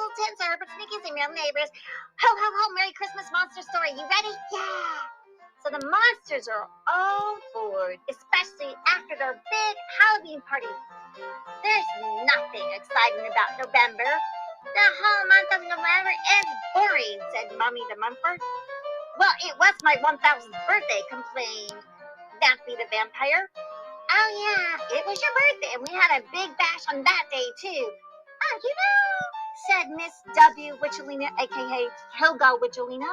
little tins are Herbert Sneakies and Marylin Hebert. Ho, ho, ho, Merry Christmas monster story. You ready? Yeah. So the monsters are all bored, especially after their big Halloween party. There's nothing exciting about November. The whole month of November is boring, said Mommy the Mumford. Well, it was my 1000th birthday, complained Vampy the Vampire. Oh yeah, it was your birthday, and we had a big bash on that day too. Oh, said Miss W. Witchelina, aka Helga Witchelina.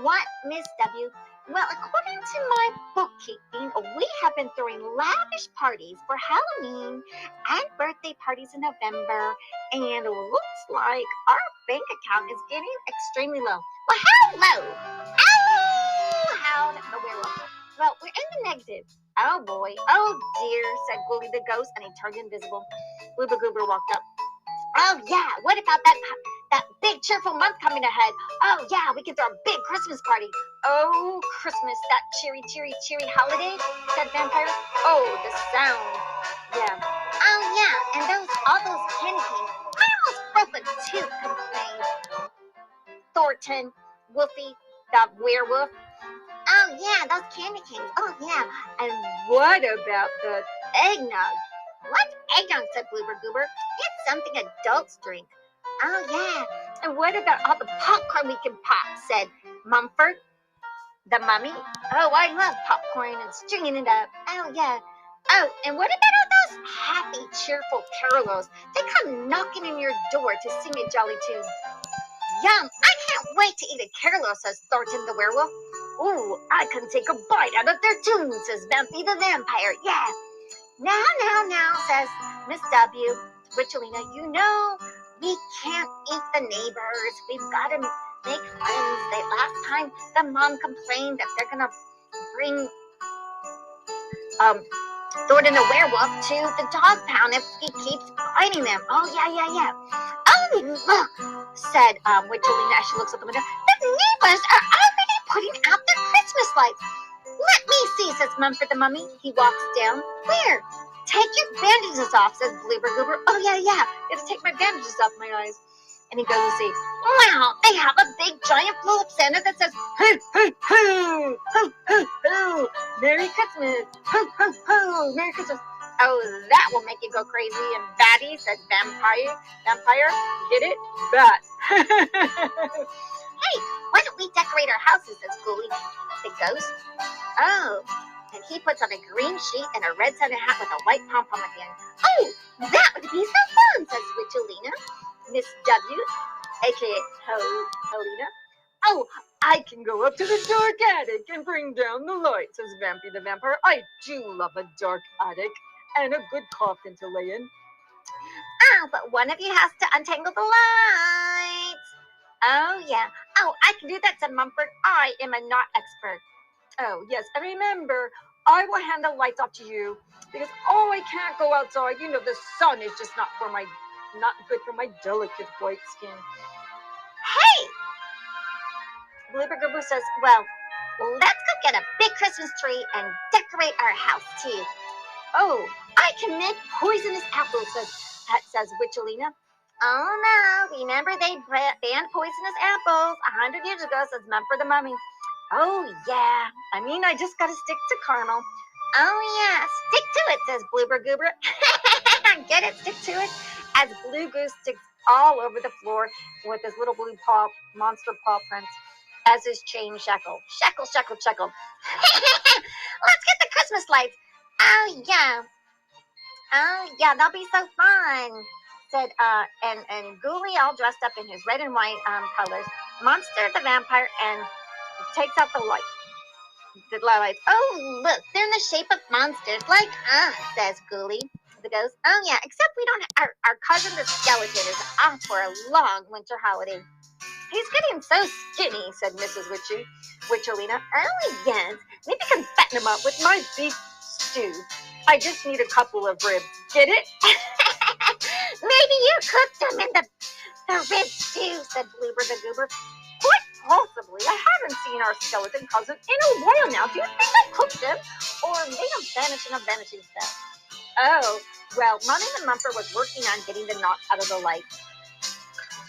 What, Miss W? Well, according to my bookkeeping, we have been throwing lavish parties for Halloween and birthday parties in November, and it looks like our bank account is getting extremely low. Well, how low? Oh, howled the werewolf. Well, we're in the negative. Oh boy, oh dear, said Ghoulie the ghost, and he turned invisible. Blueber Goober walked up. Oh yeah, what about that big cheerful month coming ahead? Oh yeah, we can throw a big Christmas party. Oh, Christmas, that cheery holiday, said Vampire. Oh, the sound. Yeah. Oh yeah, and all those candy canes. I almost broke a tooth, complained Thornton, Wolfie, the werewolf. Oh yeah, those candy canes. Oh yeah. And what about the eggnog? What eggnog, said Blueber Goober. It's something adults drink. Oh yeah. And what about all the popcorn we can pop, said Mumford the Mummy. Oh, I love popcorn and stringing it up. Oh yeah. Oh, and what about all those happy, cheerful carolers? They come knocking in your door to sing a jolly tune. Yum! I can't wait to eat a caroler, says Thornton the werewolf. Ooh, I can take a bite out of their tune, says Vampy the Vampire. Yeah. Now, says Miss W. Witchelina, we can't eat the neighbors. We've got to make friends. Last time the mom complained that they're going to bring Thornton the werewolf to the dog pound if he keeps biting them. Oh, yeah. Oh, look, said Witchelina as she looks out the window. The neighbors are already putting out their Christmas lights. Let me see, says Mumford the Mummy. He walks down. Where? Take your bandages off, says Blueber Goober. Oh, yeah. Gotta take my bandages off my eyes. And he goes to see, wow, they have a big giant blow-up Santa that says, hoo, hoo, hoo, hoo, hoo, hoo, Merry Christmas, hoo, hoo, hoo, Merry Christmas. Oh, that will make you go crazy and batty, said Vampire. Get it? Bat. Hey, why don't we decorate our houses, says Ghoulie the ghost. Oh, and he puts on a green sheet and a red Santa hat with a white pom-pom at the end. Oh, that would be so fun, says Witchelina. Miss W, a.k.a. Helena. Oh, I can go up to the dark attic and bring down the lights, says Vampy the Vampire. I do love a dark attic and a good coffin to lay in. Oh, but one of you has to untangle the lights. Oh, yeah. Oh, I can do that, said Mumford. I am a knot expert. Oh, yes, and remember, I will hand the lights off to you because, I can't go outside. The sun is just not good for my delicate white skin. Hey! Blueber Goober says, well, let's go get a big Christmas tree and decorate our house too. Oh, I can make poisonous apples, says Witchelina. Oh no, remember they banned poisonous apples 100 years ago, says Mumford the Mummy. Oh yeah, I just gotta stick to caramel. Oh yeah, stick to it, says Blueber Goober. Get it, stick to it. As Blue Goose sticks all over the floor with his little blue monster paw prints as his chain shackle. Shackle. Let's get the Christmas lights. Oh yeah, that'll be so fun, said and Ghoulie, all dressed up in his red and white colors. Monster the Vampire, and takes out the lights. Oh, look, they're in the shape of monsters like us, says Ghoulie the ghost. Oh yeah, except we don't. Our cousin the skeleton is off for a long winter holiday. He's getting so skinny, said Mrs. Witchelina. Oh yes, maybe I can fatten him up with my beef stew. I just need a couple of ribs. Get it? Maybe you cooked them in the rib stew, said Blueber the Goober. Quite possibly. I haven't seen our skeleton cousin in a while now. Do you think I cooked them or made them vanish in a vanishing spell? Oh, well, Mommy the Mumford was working on getting the knot out of the light.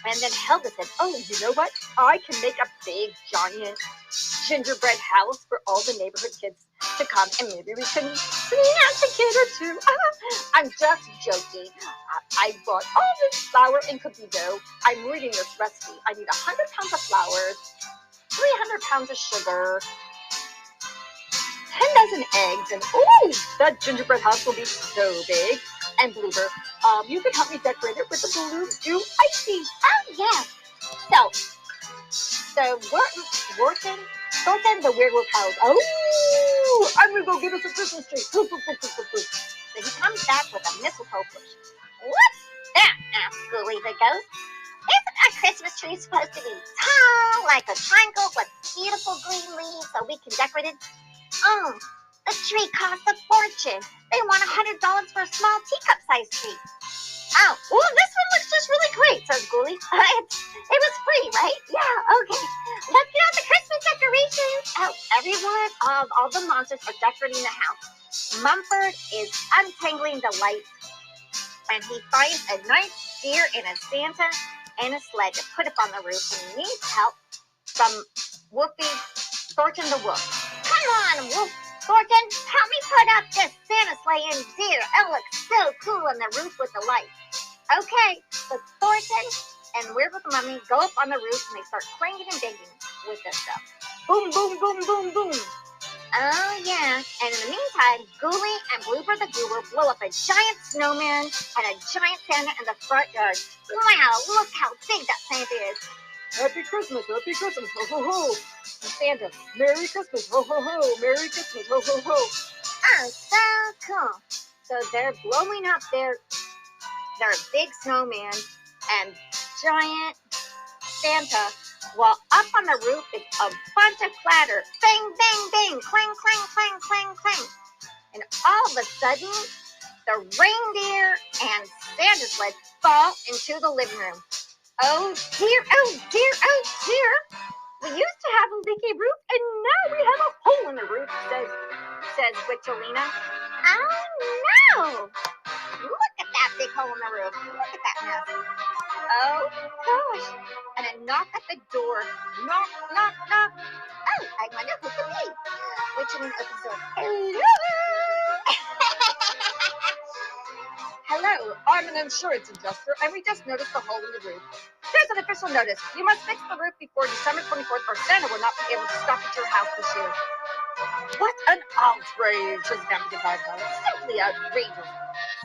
And then Helga said, oh, you know what? I can make a big, giant gingerbread house for all the neighborhood kids to come, and maybe we can snatch a kid or two. I'm just joking. I bought all this flour and cookie dough. I'm reading this recipe. I need 100 pounds of flour, 300 pounds of sugar, 10 dozen eggs, and ooh, that gingerbread house will be so big. And Blueber, you can help me decorate it with the blue dew icing. Oh, yeah. So Thornton, the werewolf howls, oh, I'm going to go get us a Christmas tree. So he comes back with a mistletoe bush. What's that? Asked Ghoulie the ghost. Isn't a Christmas tree supposed to be tall, like a triangle with beautiful green leaves so we can decorate it? Oh, the tree costs a fortune. They want $100 for a small teacup-sized tree. Oh, well, this one looks just really great, says Ghoulie. It was free, right? Yeah, okay. Let's get out the Christmas decorations. Oh, everyone, all the monsters are decorating the house. Mumford is untangling the lights, and he finds a nice deer and a Santa and a sled to put up on the roof, and he needs help from Wolfie Thornton the Wolf. Come on, Wolf Thornton, help me put up this Santa sleigh and deer. It looks so cool on the roof with the lights. Okay, so Thornton and Werewolf the Mummy go up on the roof and they start clanging and banging with this stuff. Boom, boom, boom, boom, boom. Oh, yeah. And in the meantime, Ghoulie and Blueber the Goober blow up a giant snowman and a giant Santa in the front yard. Wow, look how big that Santa is. Happy Christmas, ho, ho, ho. And Santa, Merry Christmas, ho, ho, ho, Merry Christmas, ho, ho, ho. Oh, so cool. So they're blowing up their big snowman and giant Santa, while up on the roof is a bunch of clatter. Bang, bang, bang, clang, clang, clang, clang, clang. And all of a sudden, the reindeer and Santa sled fall into the living room. Oh dear, oh dear, oh dear. We used to have a leaky roof, and now we have a hole in the roof, says Witchelina. Oh no! Look at that big hole in the roof. Look at that mess. Oh gosh. And a knock at the door. Knock, knock, knock. Oh, I wonder who could be. Witchelina opens the door. Hello! Hello, I'm an insurance adjuster, and we just noticed the hole in the roof. Here's an official notice. You must fix the roof before December 24th, or Santa will not be able to stop at your house this year. What an outrage, says Vampire Vampire. Simply outrageous.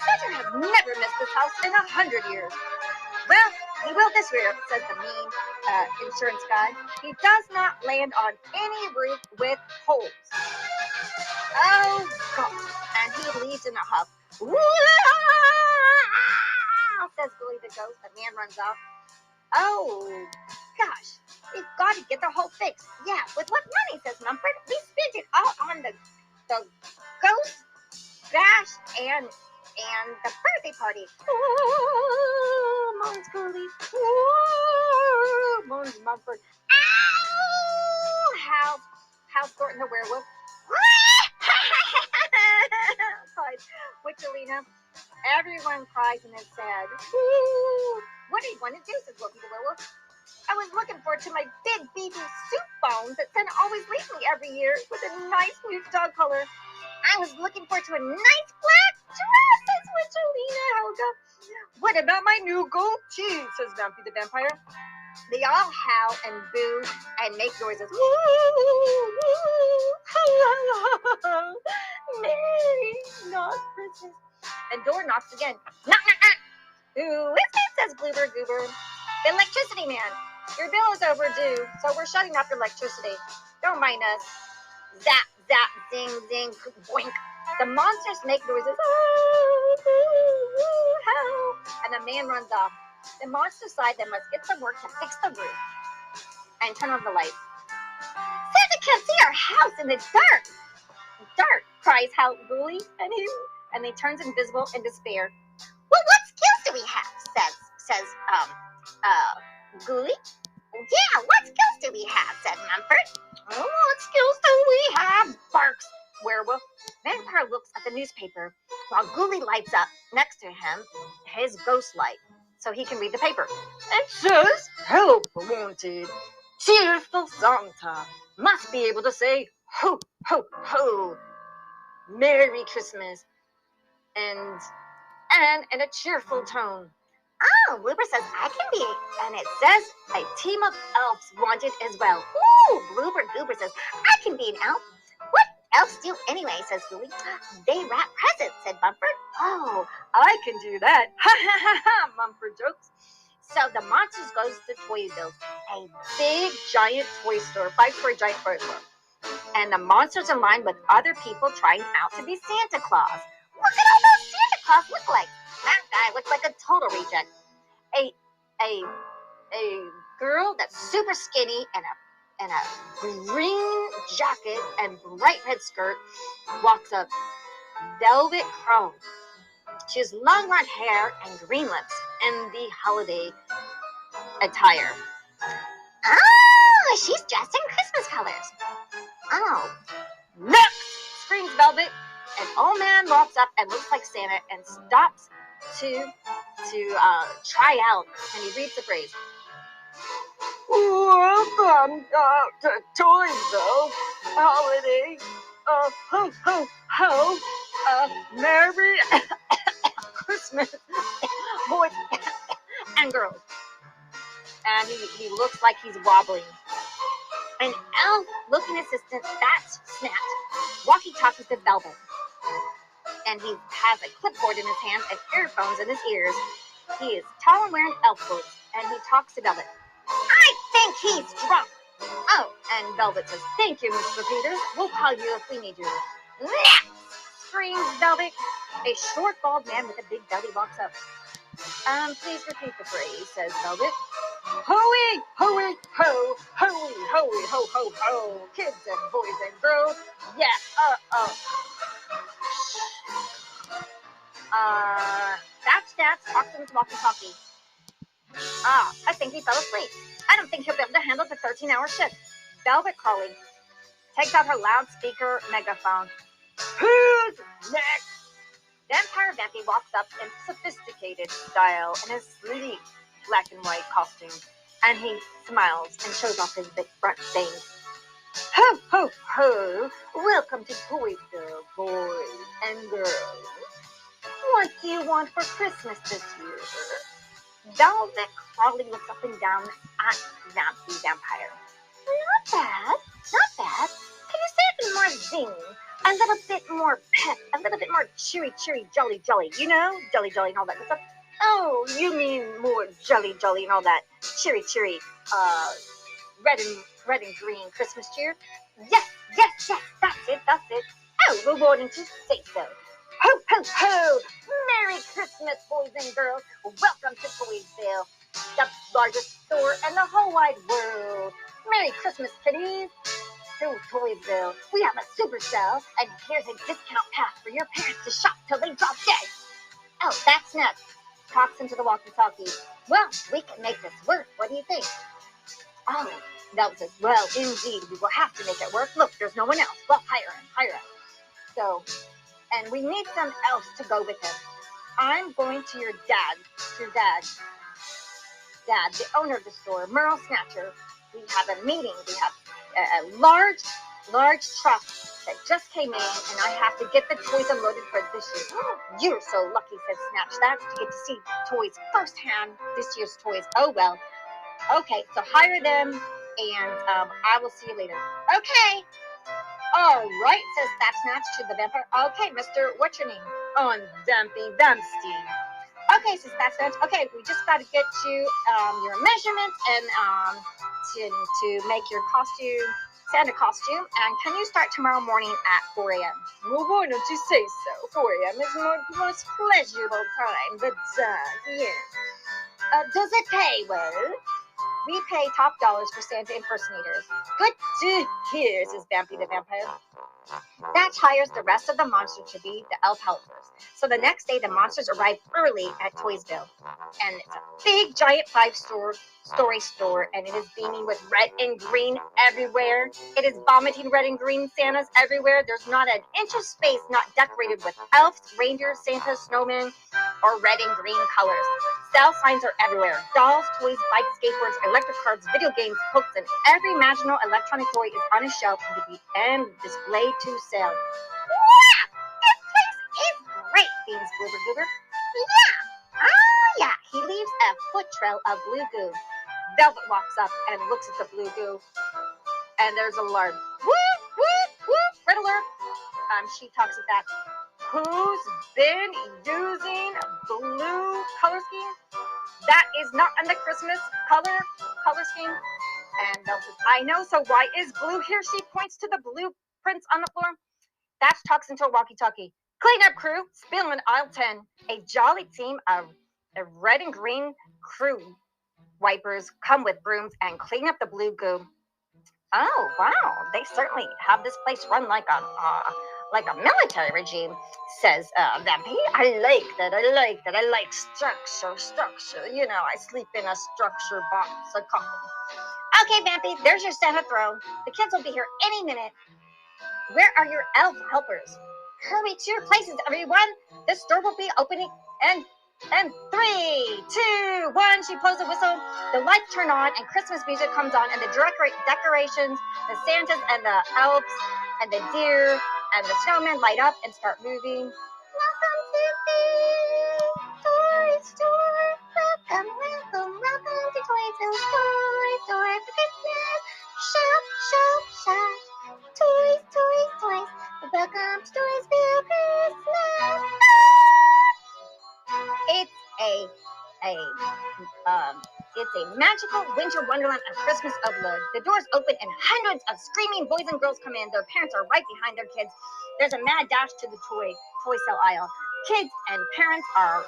Santa has never missed this house in 100 years. Well, he will this year, says the mean insurance guy. He does not land on any roof with holes. Oh, God. And he leaves in a huff. Says Ghoulie the ghost. The man runs off. Oh, gosh. We've got to get the hole fixed. Yeah, with what money, says Mumford? We spent it all on the ghost bash and the birthday party. Oh, moans Ghoulie. Oh, moans Mumford. Ow! Howls Thornton the werewolf. Cries Witchelina. Everyone cries and is sad. Ooh, what do you want to do, says Wolfie the werewolf. I was looking forward to my big beefy soup bones that Santa always leaves me every year with a nice blue dog collar. I was looking forward to a nice black dress, says Witchelina Helga. What about my new gold teeth, says Vampy the vampire. They all howl and boo and make noises. Merry, not Christmas. And door knocks again. Knock, knock, knock. Who is it, says Blueber Goober. The electricity man. Your bill is overdue, so we're shutting off your electricity. Don't mind us. Zap, zap, zing, zing, boink. The monsters make noises. And the man runs off. The monsters decide they must get to work to fix the roof and turn on the lights. Santa can't see our house in the dark. Dark, cries Ghoulie, and he turns invisible in despair. Well, what skills do we have? Says Ghoulie. Yeah, what skills do we have? Said Mumford. Oh, what skills do we have? Barks Werewolf. Vampire looks at the newspaper while Ghoulie lights up next to him his ghost light. so he can read the paper. It says, help wanted. Cheerful Santa must be able to say, ho, ho, ho. Merry Christmas. And in a cheerful tone. Oh, Blueber says I can be, and it says a team of elves wanted as well. Ooh, Goober says I can be an elf. What elves do anyway, says Gooey. They wrap presents, said Bumper. Oh, I can do that. Ha ha ha ha, Bumper jokes. So the monsters goes to Toyville, a big giant toy store, 5-story giant toy store. And the monsters in line with other people trying out to be Santa Claus. Look at all those Santa Claus look like. That guy looks like a total reject. A girl that's super skinny and a green jacket and bright red skirt walks up. Velvet Crow. She has long blonde hair and green lips in the holiday attire. Oh, she's dressed in Christmas colors. Oh, look! Screams Velvet. An old man walks up and looks like Santa and stops to try out, and he reads the phrase. Welcome to Toyville holiday. Ho, ho, ho. Merry Christmas, boys and girls. And he looks like he's wobbling. An elf-looking assistant, that's Snap, walkie-talkies to Velvet. And he has a clipboard in his hand and earphones in his ears. He is tall and wearing elf boots, and he talks to Velvet. I think he's drunk. Oh, and Velvet says, thank you, Mr. Peters. We'll call you if we need you. Next! Screams Velvet. A short, bald man with a big belly walks up. Please repeat the phrase, says Velvet. Hooey, hooey, ho, hooey, hooey, ho, ho, ho. Kids and boys and girls. Yeah, That's Oxen's walkie-talkie. I think he fell asleep. I don't think he'll be able to handle the 13-hour shift. Velvet Crowley takes out her loudspeaker megaphone. Who's next? Vampire Vampy walks up in sophisticated style in his sleek black and white costume, and he smiles and shows off his big front fangs. Ho, ho, ho! Welcome to Toyville, boys and girls. What do you want for Christmas this year? Velvet Crowley looks up and down at Vampy Vampire. Not bad, not bad. Can you say it with more zing? A little bit more pep, a little bit more cheery, jolly, you know? Jolly, and all that good stuff. Oh, you mean more jolly, and all that cheery, red and green Christmas cheer? Yes, that's it. Oh, well, why didn't you say so? Ho, ho, ho! Merry Christmas, boys and girls. Welcome to Toyville, the largest store in the whole wide world. Merry Christmas, kiddies. To Toyville, we have a super sale, and here's a discount pass for your parents to shop till they drop dead. Oh, that's nuts. Talks into the walkie-talkie. Well, we can make this work. What do you think? Oh, Velvet says, well, indeed, we will have to make it work. Look, there's no one else. Well, hire him. So, and we need some elves to go with him. I'm going to your dad, the owner of the store, Merle Snatcher. We have a meeting. We have a large truck that just came in, and I have to get the toys unloaded for this year. You're so lucky, said Snatch. That's to get to see toys firsthand, this year's toys. Oh, well. Okay, so hire them, and I will see you later. Okay. All right, says Snatch to the vampire. Okay, Mr. What's your name? I'm Vampy Vampstein. Okay, says Snatch. Okay, we just got to get you your measurements and to make your Santa costume. And can you start tomorrow morning at 4 a.m.? Well, why don't you say so? 4 a.m. is my most pleasurable time, but does it pay well? We pay top dollars for Santa impersonators. Good to hear, says Vampy the Vampire. That hires the rest of the monsters to be the elf helpers. So the next day, the monsters arrive early at Toysville. And it's a big, giant 5-story store, and it is beaming with red and green everywhere. It is vomiting red and green Santas everywhere. There's not an inch of space not decorated with elves, reindeer, Santas, snowmen, or red and green colors. Sale signs are everywhere. Dolls, toys, bikes, skateboards, electric cars, video games, books, and every imaginable electronic toy is on a shelf and displayed to sale. Wow! This place is great, beams Blueber Goober. Yeah! Oh, yeah! He leaves a foot trail of blue goo. Velvet walks up and looks at the blue goo. And there's a alarm. Whoop, whoop, whoop. Red alert. She talks with that. Who's been using blue color scheme? That is not in the Christmas color scheme. And Belle says, I know, so why is blue here? She points to the blueprints on the floor. Thatch talks into a walkie-talkie. Clean up crew, spill in aisle 10. A jolly team of red and green crew wipers come with brooms and clean up the blue goo. Oh, wow, they certainly have this place run like a military regime, says Vampy. I like that. I like structure. You know, I sleep in a structure box, a coffin. Okay, Vampy, there's your Santa throne. The kids will be here any minute. Where are your elf helpers? Hurry to your places, everyone. The store will be opening and 3, 2, 1. She blows a whistle. The lights turn on and Christmas music comes on and the decorations, the Santas and the elves and the deer and the snowmen light up and start moving. Welcome to the toy store. Welcome to Toysville Toy Store for Christmas. Shop. Toys. Welcome to Toysville Christmas. It's a magical winter wonderland of Christmas overload. The doors open and hundreds of screaming boys and girls come in. Their parents are right behind their kids. There's a mad dash to the toy sale aisle. Kids and parents are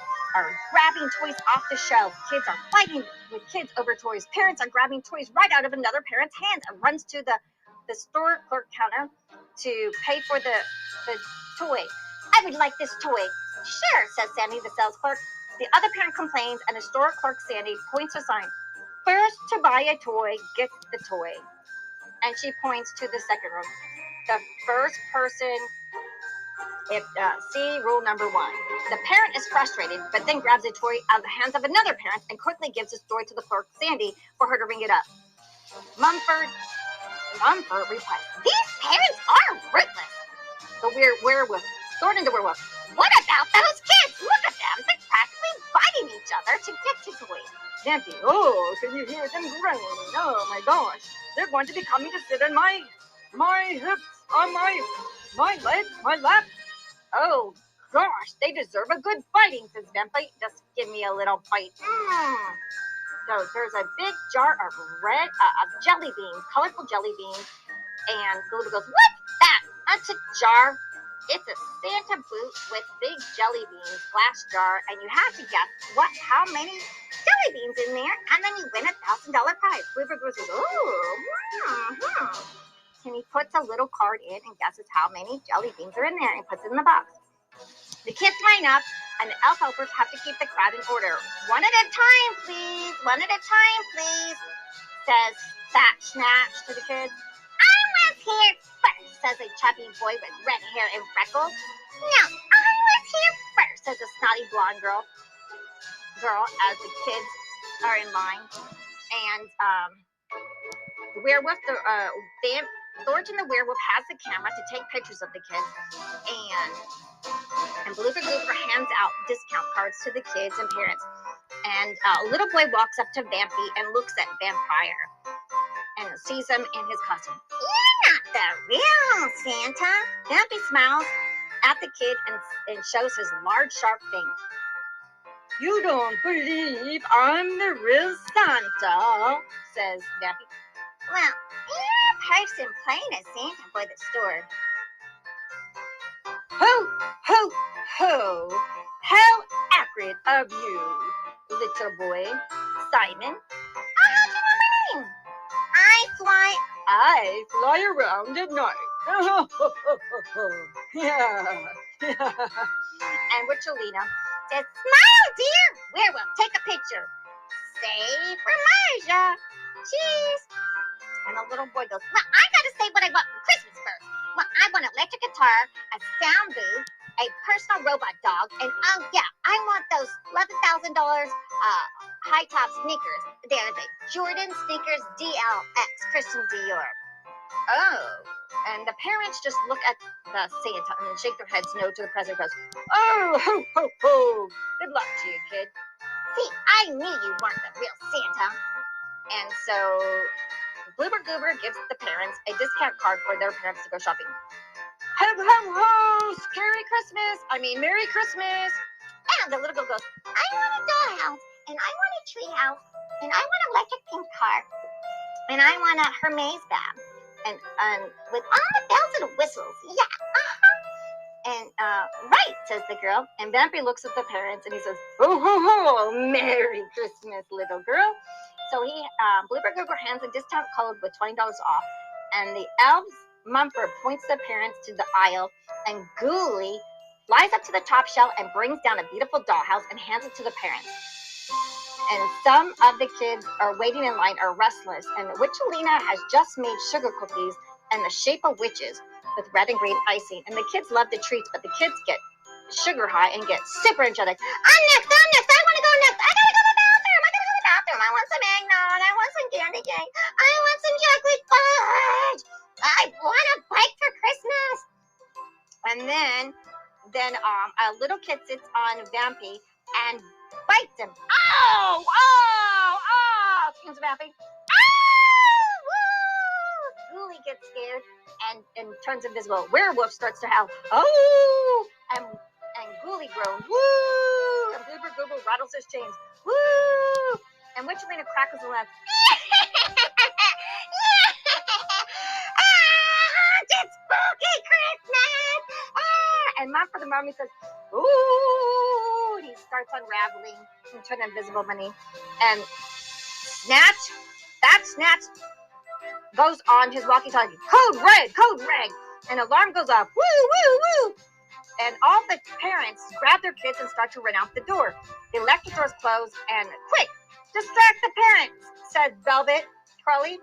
grabbing toys off the shelf. Kids are fighting with kids over toys. Parents are grabbing toys right out of another parent's hands and runs to the store clerk counter to pay for the toy. I would like this toy. Sure, says Sandy, the sales clerk. The other parent complains, and the store clerk, Sandy, points a sign. First to buy a toy gets the toy. And she points to the second room. The first person, see rule number 1. The parent is frustrated, but then grabs a toy out of the hands of another parent and quickly gives the toy to the clerk, Sandy, for her to ring it up. Mumford replies, these parents are ruthless. The werewolf, Thornton the werewolf. What about those kids? Look at them. They're practically fighting each other to get to toys. Vampy, oh, can you hear them groaning? Oh my gosh. They're going to be coming to sit on my hips, on my legs, my lap. Oh gosh, they deserve a good fighting, says Vampy. Just give me a little bite. So there's a big jar of jelly beans, colorful jelly beans. And Blueber goes, what's that? That's a jar. It's a Santa boot with big jelly beans, glass jar, and you have to guess how many jelly beans in there, and then you win $1,000 prize. Blueber goes, and he puts a little card in and guesses how many jelly beans are in there and puts it in the box. The kids line up, and the elf helpers have to keep the crowd in order. One at a time, please, says Fat Snatch to the kids. I was here first, says a chubby boy with red hair and freckles. No, I was here first, says a snotty blonde girl as the kids are in line. And the werewolf, Thornton the werewolf has the camera to take pictures of the kids. And Blueber Goober hands out discount cards to the kids and parents. And a little boy walks up to Vampy and looks at Vampire and sees him in his costume. You're not the real Santa. Vampy smiles at the kid and shows his large, sharp fangs. You don't believe I'm the real Santa, says Vampy. Well, you're a person playing as Santa for the store. Ho, ho, ho. How accurate of you, little boy. Simon. Oh, how'd you know my name? I fly around at night. Yeah. And Witchelina says, smile, dear. Werewolf, take a picture. Say for Marja. Cheese. And the little boy goes, well, I gotta say what I want for Christmas first. Well, I want an electric guitar, a sound booth, a personal robot dog, and oh yeah, I want those $11,000 high-top sneakers. They're the Jordan sneakers DLX, Christian Dior. Oh, and the parents just look at the Santa and shake their heads no to the present. Goes, oh, ho, ho, ho. Good luck to you, kid. See, I knew you weren't the real Santa. And so Blueber Goober gives the parents a discount card for their parents to go shopping. Ho, ho, ho, Merry Christmas. And the little girl goes, I want a dollhouse, and I want a tree house, and I want an electric pink car, and I want a Hermes bag. And with all the bells and whistles, yeah, And right, says the girl. And Vampy looks at the parents and he says, ho, ho, ho, Merry Christmas, little girl. So Blueber Goober hands a discount code with $20 off. And the elves Mumford points the parents to the aisle, and Ghoulie flies up to the top shelf and brings down a beautiful dollhouse and hands it to the parents. And some of the kids are waiting in line are restless, and Witchelina has just made sugar cookies in the shape of witches with red and green icing. And the kids love the treats, but the kids get sugar high and get super energetic. I'm next, I want to go next. I gotta go to the bathroom. I want some eggnog, I want some candy cane, I want some chocolate fudge. I want a bike for Christmas. And then a little kid sits on Vampy and bites him. Oh! Screams Vampy. Ghoulie gets scared and turns invisible. Werewolf starts to howl. Oh! And Ghoulie groans. Woo! And Blueber Goober rattles his chains. Woo! And Witchelina crackles and laughs. It's spooky Christmas! And Mom for the Mommy says, ooh! And he starts unraveling and turning invisible money. And Snatch goes on his walkie-talkie. Code red! And alarm goes off. Woo, woo, woo! And all the parents grab their kids and start to run out the door. The electric doors close, and quick, distract the parents, said Velvet Trolley.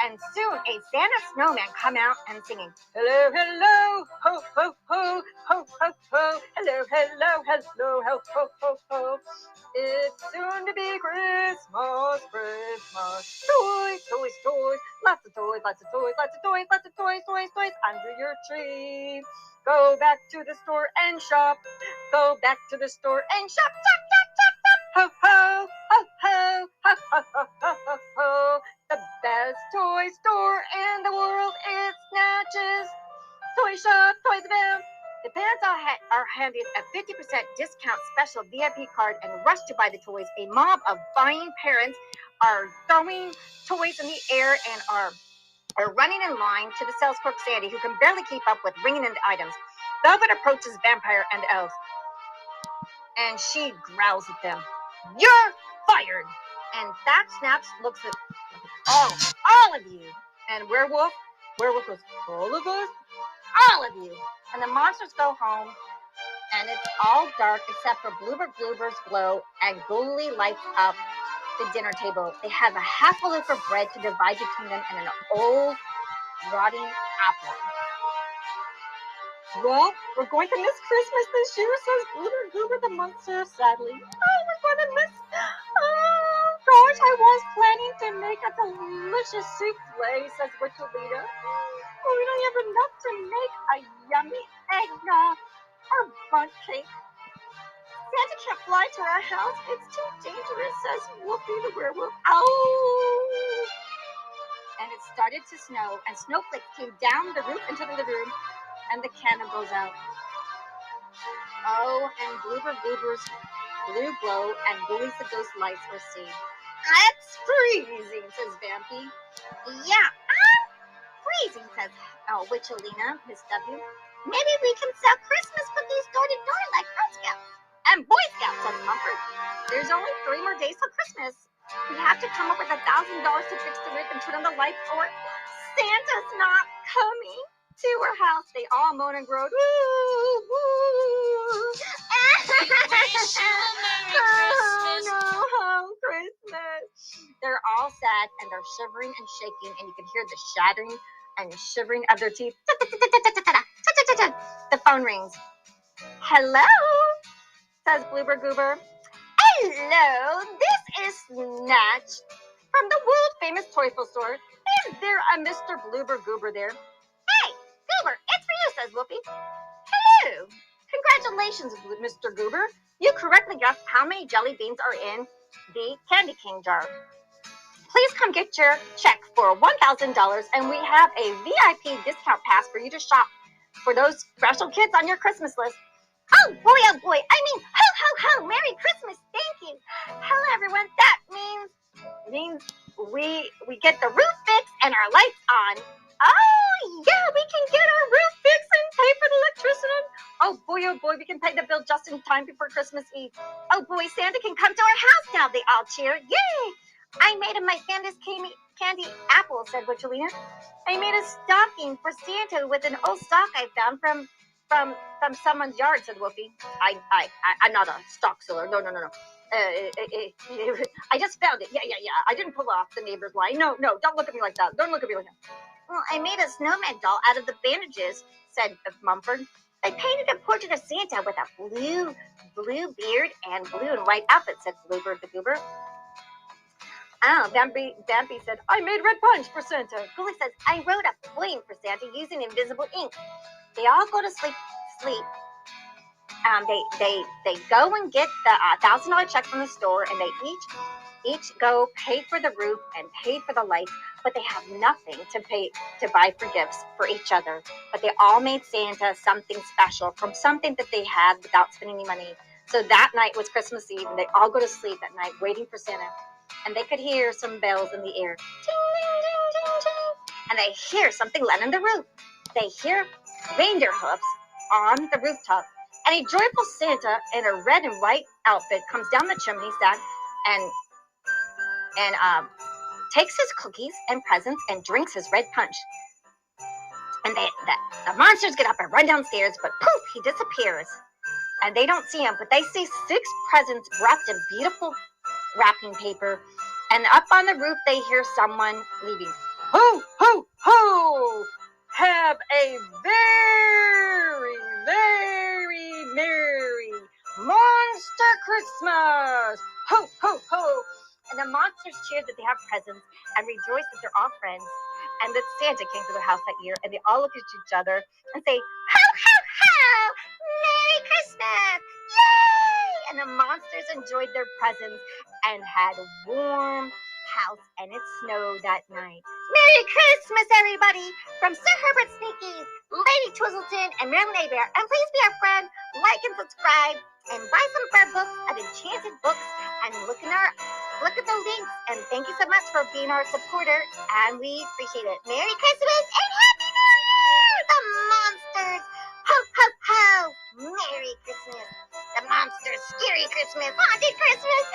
And soon a Santa snowman come out and singing, hello, hello, ho, ho, ho, ho, ho, ho, hello, hello, hello, ho, ho, ho, ho. It's soon to be Christmas. Toys, lots of toys under your tree. Go back to the store and shop. Ho, ho, ho, ho, ho, ho, ho, ho. The best toy store in the world is Snatch's Toy Shop, Toys of Them. The parents are handed a 50% discount special VIP card and rush to buy the toys. A mob of buying parents are throwing toys in the air and are running in line to the sales clerk Sandy, who can barely keep up with ringing in the items. Velvet approaches Vampire and the elves, and she growls at them. You're fired! And that Snaps looks at all of you. And Werewolf goes, all of us? All of you. And the monsters go home, and it's all dark except for Blueber Goober's glow, and Ghoulie lights up the dinner table. They have a half a loaf of bread to divide between them and an old, rotting apple. Well, we're going to miss Christmas this year, says Blueber Goober the monster sadly. Oh, we're going to miss... Oh, gosh, I was planning to make a delicious souffle, says Witchelina. Oh, we don't have enough to make a yummy eggnog or bundt cake. Santa can't fly to our house. It's too dangerous, says Wolfie the werewolf. Oh! And it started to snow, and snowflakes came down the roof into the living room, and the candle goes out. Oh, and Blueber Goober's blue glow and Ghoulie's the ghost lights were seen. It's freezing, says Vampy. Yeah, I'm freezing, says Witchelina, Miss W. Maybe we can sell Christmas cookies door to door like Girl Scouts and Boy Scouts, says Mumford. There's only 3 more days till Christmas. We have to come up with $1,000 to fix the roof and turn on the lights, or Santa's not coming to our house. They all moan and groan. Woo, woo. Oh no, Christmas. They're all sad and they're shivering and shaking, and you can hear the shattering and shivering of their teeth. The phone rings. Hello, says Blueber Goober. Hello, this is Snatch from the world-famous Toyful store. Is there a Mr. Blueber Goober there? Hey, Goober, it's for you, says Whoopi. Hello. Congratulations, Mr. Goober. You correctly guessed how many jelly beans are in the Candy King jar. Please come get your check for $1,000, and we have a VIP discount pass for you to shop for those special kids on your Christmas list. Oh boy, I mean, ho, ho, ho, Merry Christmas, thank you. Hello, everyone. That means we get the roof fixed and our lights on. Oh, yeah, we can get our roof fixed and pay for the electricity. Oh boy, we can pay the bill just in time before Christmas Eve. Oh boy, Santa can come to our house now, they all cheer. Yay! I made him my Santa's candy apple, said Witchelina. I made a stocking for Santa with an old sock I found from someone's yard, said Whoopi. I'm not a stock seller. No. I just found it. Yeah. I didn't pull off the neighbor's line. No, don't look at me like that. Don't look at me like that. Well, I made a snowman doll out of the bandages, said Mumford. I painted a portrait of Santa with a blue beard and blue and white outfit, said Blueber the Goober. Oh, Bambi said, I made red punch for Santa. Gully says, I wrote a poem for Santa using invisible ink. They all go to sleep. They go and get the $1,000 check from the store, and they each go pay for the roof and pay for the lights, but they have nothing to buy for gifts for each other. But they all made Santa something special from something that they had without spending any money. So that night was Christmas Eve, and they all go to sleep at night waiting for Santa. And they could hear some bells in the air. Ding, ding, ding, ding, ding. And they hear something land on the roof. They hear reindeer hoofs on the rooftop. And a joyful Santa in a red and white outfit comes down the chimney stack and takes his cookies and presents and drinks his red punch. And the monsters get up and run downstairs, but poof, he disappears. And they don't see him, but they see 6 presents wrapped in beautiful wrapping paper. And up on the roof, they hear someone leaving. Ho, ho, ho! Have a very, very merry monster Christmas! Ho, ho, ho! And the monsters cheer that they have presents and rejoice that they're all friends and that Santa came to their house that year. And they all look at each other and say, ho, ho, ho! Merry Christmas! Yay! And the monsters enjoyed their presents and had a warm house, and it snowed that night. Merry Christmas, everybody! From Sir Herbert Sneakies, Lady Twizzleton, and Marylin Hebert. And please be our friend, like and subscribe, and buy some of our books at Enchanted Books, and look at the links. And thank you so much for being our supporter, and we appreciate it. Merry Christmas and Happy New Year! The monsters! Ho, ho, ho! Merry Christmas! The monsters, scary Christmas, haunted Christmas!